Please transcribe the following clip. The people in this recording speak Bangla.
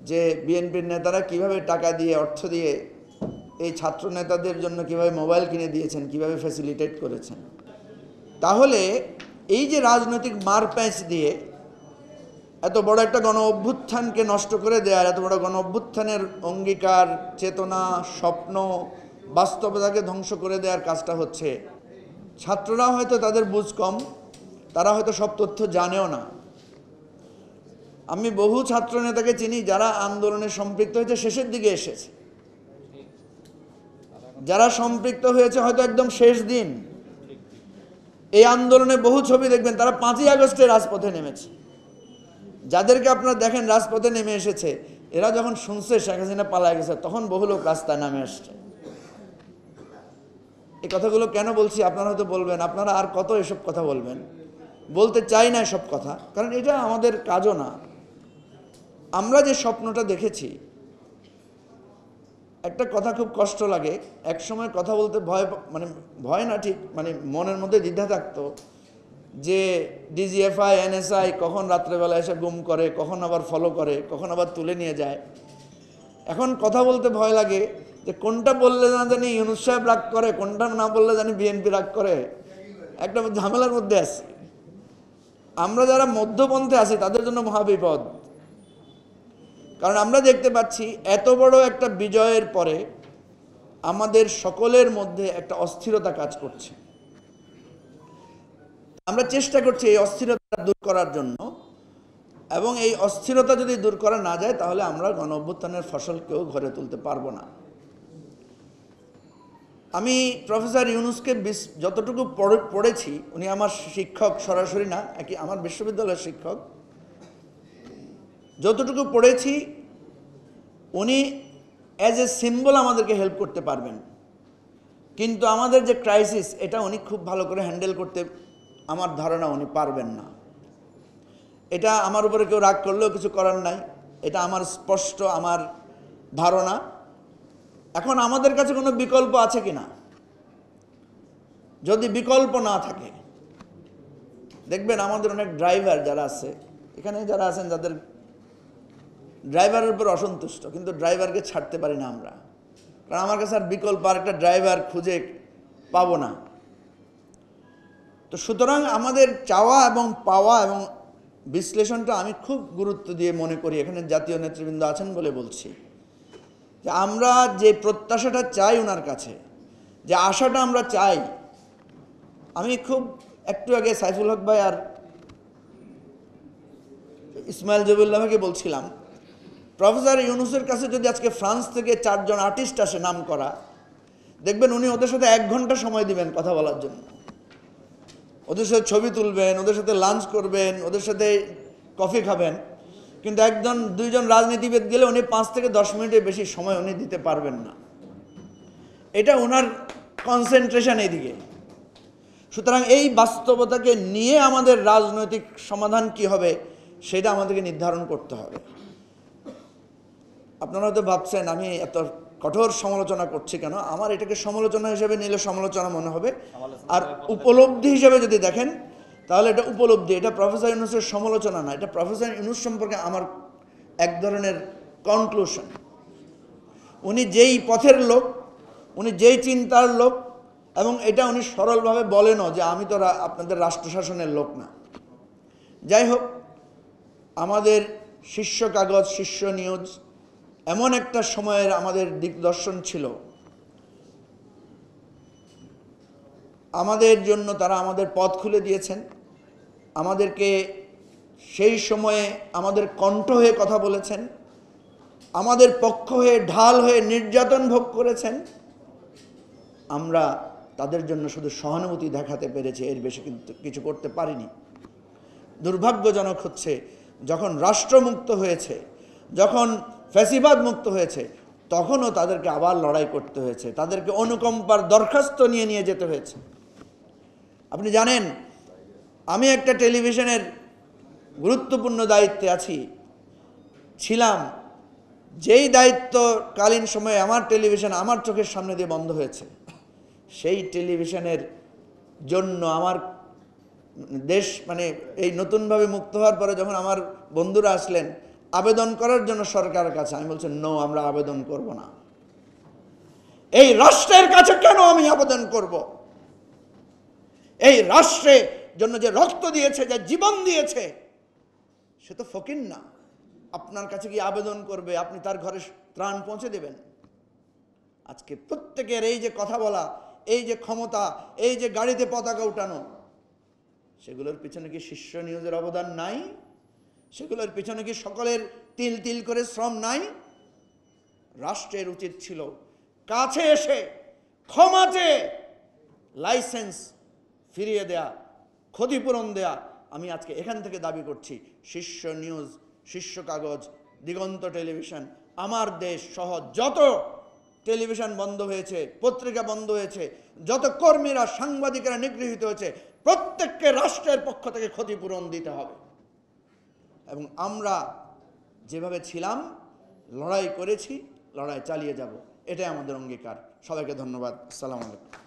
যে বিএনপির নেতারা কিভাবে টাকা দিয়ে অর্থ দিয়ে এই ছাত্র নেতাদের জন্য কিভাবে মোবাইল কিনে দিয়েছেন, কিভাবে ফ্যাসিলিটেট করেছেন। তাহলে এই যে রাজনৈতিক মারপ্যাঁচ দিয়ে এত বড় একটা গণ অভ্যুত্থানকে নষ্ট করে দেওয়ার, এত বড় গণ অভ্যুত্থানের অঙ্গীকার, চেতনা, স্বপ্ন, বাস্তবতাকে ধ্বংস করে দেওয়ার কাজটা হচ্ছে। ছাত্ররা হয়তো তাদের বুঝ কম, তারা হয়তো সব তথ্য জানেও না। আমি বহু ছাত্র নেতাকে চিনি যারা আন্দোলনে সম্পৃক্ত হয়েছে শেষের দিকে এসেছে, যারা সম্পৃক্ত হয়েছে হয়তো একদম শেষ দিন। এই আন্দোলনে বহু ছবি দেখবেন তারা 5ই আগস্টে রাজপথে নেমেছে। যাদেরকে আপনারা দেখেন রাজপথে নেমে এসেছে, এরা যখন শুনছে শেখ হাসিনা পালায় গেছে তখন বহু লোক রাস্তায় নামে আসছে। এই কথাগুলো কেন বলছি আপনারা হয়তো বলবেন আপনারা আর কত এসব কথা বলবেন। বলতে চাই না এসব কথা, কারণ এটা আমাদের কাজও না। আমরা যে স্বপ্নটা দেখেছি, একটা কথা খুব কষ্ট লাগে, এক সময় কথা বলতে ভয় না ঠিক, মনের মধ্যে দ্বিধা থাকতো যে ডিজিএফআই, এনএসআই কখন রাত্রেবেলা এসে গুম করে, কখন আবার ফলো করে, কখন আবার তুলে নিয়ে যায়। এখন কথা বলতে ভয় লাগে যে কোনটা বললে না জানি ইউনূস সাহেব রাগ করে, কোনটা না বললে জানি বিএনপি রাগ করে। একটা ঝামেলার মধ্যে আছি। আমরা যারা মধ্যপন্থে আছি তাদের জন্য মহাবিপদ। কারণ আমরা দেখতে পাচ্ছি এত বড় একটা বিজয়ের পরে আমাদের সকলের মধ্যে একটা অস্থিরতা কাজ করছে। আমরা চেষ্টা করছি এই অস্থিরতা দূর করার জন্য, এবং এই অস্থিরতা যদি দূর করা না যায় তাহলে আমরা গণ অভ্যুত্থানের ফসল কেউ ঘরে তুলতে পারবো না। আমি প্রফেসর ইউনূসকে যতটুকু পড়েছি, উনি আমার শিক্ষক, সরাসরি না, আমার বিশ্ববিদ্যালয়ের শিক্ষক। যতটুকু পড়েছি উনি অ্যাজ এ সিম্বল আমাদেরকে হেল্প করতে পারবেন, কিন্তু আমাদের যে ক্রাইসিস এটা উনি খুব ভালো করে হ্যান্ডেল করতে আমার ধারণা উনি পারবেন না। এটা আমার উপরে কেউ রাগ করলেও কিছু করার নাই, এটা আমার স্পষ্ট আমার ধারণা। এখন আমাদের কাছে কোনো বিকল্প আছে কি না? যদি বিকল্প না থাকে, দেখবেন আমাদের অনেক ড্রাইভার যারা আছে এখানে, যারা আছেন যাদের ড্রাইভারের উপর অসন্তুষ্ট, কিন্তু ড্রাইভারকে ছাড়তে পারি না আমরা, কারণ আমার কাছে আর বিকল্প আর একটা ড্রাইভার খুঁজে পাবো না। তো সুতরাং আমাদের চাওয়া এবং পাওয়া এবং বিশ্লেষণটা আমি খুব গুরুত্ব দিয়ে মনে করি, এখানে জাতীয় নেতৃবৃন্দ আছেন বলে বলছি, যে আমরা যে প্রত্যাশাটা চাই ওনার কাছে, যে আশাটা আমরা চাই। আমি খুব একটু আগে সাইফুল হক ভাই আর ইসমাইল জবিউল্লাহ ভাইকে বলছিলাম, প্রফেসর ইউনূসের কাছে যদি আজকে ফ্রান্স থেকে 4 জন আর্টিস্ট আসে নাম করা, দেখবেন উনি ওদের সাথে 1 ঘন্টা সময় দিবেন কথা বলার জন্য। ওদের সাথে ছবি তুলবেন, ওদের সাথে লাঞ্চ করবেন, ওদের সাথে কফি খাবেন, কিন্তু 1-2 জন রাজনীতিবিদ গেলে উনি 5 থেকে 10 মিনিটের বেশি সময় উনি দিতে পারবেন না। এটা ওনার কনসেন্ট্রেশন এদিকে। সুতরাং এই বাস্তবতাকে নিয়ে আমাদের রাজনৈতিক সমাধান কি হবে সেটা আমাদেরকে নির্ধারণ করতে হবে। আপনারা হয়তো ভাবছেন আমি এত কঠোর সমালোচনা করছি কেন। আমার এটাকে সমালোচনা হিসেবে নিলে সমালোচনা মনে হবে, আর উপলব্ধি হিসেবে যদি দেখেন তাহলে এটা উপলব্ধি। এটা প্রফেসর ইউনূসের সমালোচনা না, এটা প্রফেসর ইউনূস সম্পর্কে আমার এক ধরনের কনক্লুশন। উনি যেই পথের লোক, উনি যেই চিন্তার লোক, এবং এটা উনি সরলভাবে বলেনও যে আমি তো আপনাদের রাষ্ট্রশাসনের লোক না। যাই হোক, আমাদের শীর্ষ কাগজ, শীর্ষ নিউজ এমন একটা সময়ের আমাদের দিকদর্শন ছিল, আমাদের জন্য তারা আমাদের পথ খুলে দিয়েছেন, আমাদেরকে সেই সময়ে আমাদের কণ্ঠ হয়ে কথা বলেছেন, আমাদের পক্ষ হয়ে ঢাল হয়ে নির্যাতন ভোগ করেছেন। আমরা তাদের জন্য শুধু সহানুভূতি দেখাতে পেরেছি, এর বেশি কিন্তু কিছু করতে পারিনি। দুর্ভাগ্যজনক হচ্ছে যখন রাষ্ট্রমুক্ত হয়েছে, যখন ফ্যাসিবাদ মুক্ত হয়েছে, তখনও তাদেরকে আবার লড়াই করতে হয়েছে, তাদেরকে অনুকম্পার দরখাস্ত নিয়ে যেতে হয়েছে। আপনি জানেন, আমি একটা টেলিভিশনের গুরুত্বপূর্ণ দায়িত্বে ছিলাম, যেই দায়িত্বকালীন সময়ে আমার টেলিভিশন আমার চোখের সামনে দিয়ে বন্ধ হয়েছে। সেই টেলিভিশনের জন্য আমার দেশ এই নতুনভাবে মুক্ত হওয়ার পরে যখন আমার বন্ধুরা আসলেন, আবেদন করার জন্য সরকারের কাছে। আমি বলছি নো, আমরা আবেদন করব না। এই রাষ্ট্রের কাছে কেন আমি আবেদন করব? এই রাষ্ট্রের জন্য যে রক্ত দিয়েছে, যে জীবন দিয়েছে, সে তো ফকির না। আপনার কাছে কি আবেদন করবে আপনি তার ঘরে ত্রাণ পৌঁছে দেবেন? আজকে প্রত্যেকের এই যে কথা বলা, এই যে ক্ষমতা, এই যে গাড়িতে পতাকা উঠানো, সেগুলোর পিছনে কি শীর্ষ নিউজের অবদান নাই? সেগুলোর পিছনে কি সকলের তিল তিল করে শ্রম নাই? রাষ্ট্রের উচিত ছিল কাছে এসে ক্ষমা চেয়ে লাইসেন্স ফিরিয়ে দেয়া, ক্ষতিপূরণ দেয়া। আমি আজকে এখান থেকে দাবি করছি, শীর্ষ নিউজ, শীর্ষ কাগজ, দিগন্ত টেলিভিশন, আমার দেশ সহ যত টেলিভিশন বন্ধ হয়েছে, পত্রিকা বন্ধ হয়েছে, যত কর্মীরা, সাংবাদিকেরা নিগৃহীত হয়েছে, প্রত্যেককে রাষ্ট্রের পক্ষ থেকে ক্ষতিপূরণ দিতে হবে। এবং আমরা যেভাবে ছিলাম, লড়াই করেছি, লড়াই চালিয়ে যাব, এটাই আমাদের অঙ্গীকার। সবাইকে ধন্যবাদ। আসসালামু আলাইকুম।